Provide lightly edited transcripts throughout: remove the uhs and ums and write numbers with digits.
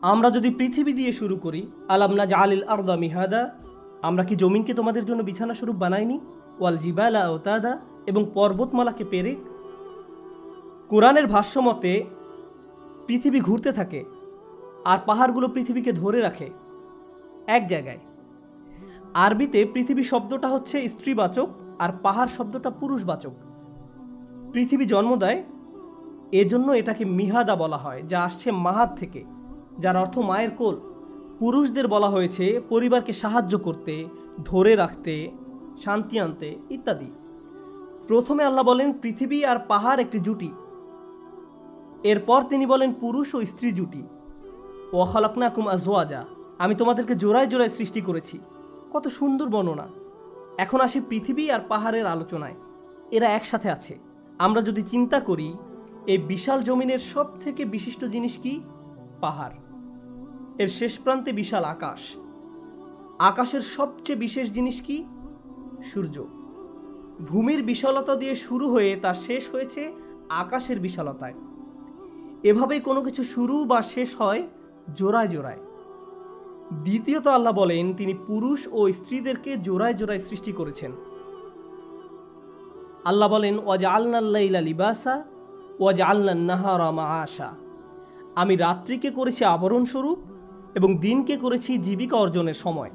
আমরা যদি পৃথিবী দিয়ে শুরু করি, আলাম নাজআলিল আরদা মিহাদা, আমরা কি জমিনকে তোমাদের জন্য বিছানা স্বরূপ বানাইনি? ওয়াল জিবালা আওতাদা, এবং পর্বতমালাকে পেরেক। কোরআনের ভাষ্য মতে পৃথিবী ঘুরতে থাকে আর পাহাড়গুলো পৃথিবীকে ধরে রাখে এক জায়গায়। আরবিতে পৃথিবী শব্দটা হচ্ছে স্ত্রীবাচক আর পাহাড় শব্দটা পুরুষবাচক। পৃথিবী জন্ম দেয়, এজন্য এটাকে মিহাদা বলা হয়, যা আসছে মাহাদ থেকে, যার অর্থ মায়ের কোল। পুরুষদের বলা হয়েছে পরিবারকে সাহায্য করতে, ধরে রাখতে, শান্তি আনতে ইত্যাদি। প্রথমে আল্লাহ বলেন পৃথিবী আর পাহাড় একটি জুটি, এরপর তিনি বলেন পুরুষ ও স্ত্রী জুটি। ওয়া খালাকনাকুম আজওয়াজা, আমি তোমাদেরকে জোড়ায় জোড়ায় সৃষ্টি করেছি। কত সুন্দর বর্ণনা। এখন আসি পৃথিবী আর পাহাড়ের আলোচনায়। এরা একসাথে আছে। আমরা যদি চিন্তা করি, এই বিশাল জমিনের সব থেকে বিশিষ্ট জিনিস কি? পাহাড়। এর শেষ প্রান্তে বিশাল আকাশ। আকাশের সবচেয়ে বিশেষ জিনিস কি? সূর্য। ভূমির বিশালতা দিয়ে শুরু হয়ে তা শেষ হয়েছে আকাশের বিশালতায়। এভাবেই কোনো কিছু শুরু বা শেষ হয় জোড়ায় জোড়ায়। দ্বিতীয়ত আল্লাহ বলেন তিনি পুরুষ ও স্ত্রীদেরকে জোড়ায় জোড়ায় সৃষ্টি করেছেন। আল্লাহ বলেন ওয়াজআলনাল লাইলা লিবাসা ওয়াজআলনান নাহারা মাআশা, আমি রাত্রিকে করেছি আবরণ স্বরূপ এবং দিনকে করেছি জীবিকা অর্জনের সময়।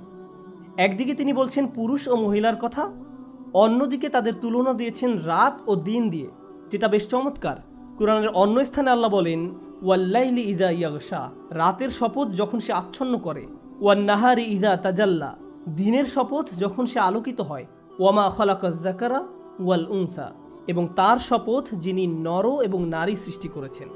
একদিকে তিনি বলছেন পুরুষ ও মহিলার কথা, অন্যদিকে তাদের তুলনা দিয়েছেন রাত ও দিন দিয়ে, যেটা বেশ চমৎকার। কুরআনের অন্য স্থানে আল্লাহ বলেন ওয়াল্লাইলি ইযা ইয়াগশা, রাতের শপথ যখন সে আচ্ছন্ন করে, ওয়ান নাহারি ইযা তাজাল্লা, দিনের শপথ যখন সে আলোকিত হয়, ওয়ামা খালাকাজ যাকারা ওয়াল উনসা, এবং তার শপথ যিনি নর এবং নারী সৃষ্টি করেছেন।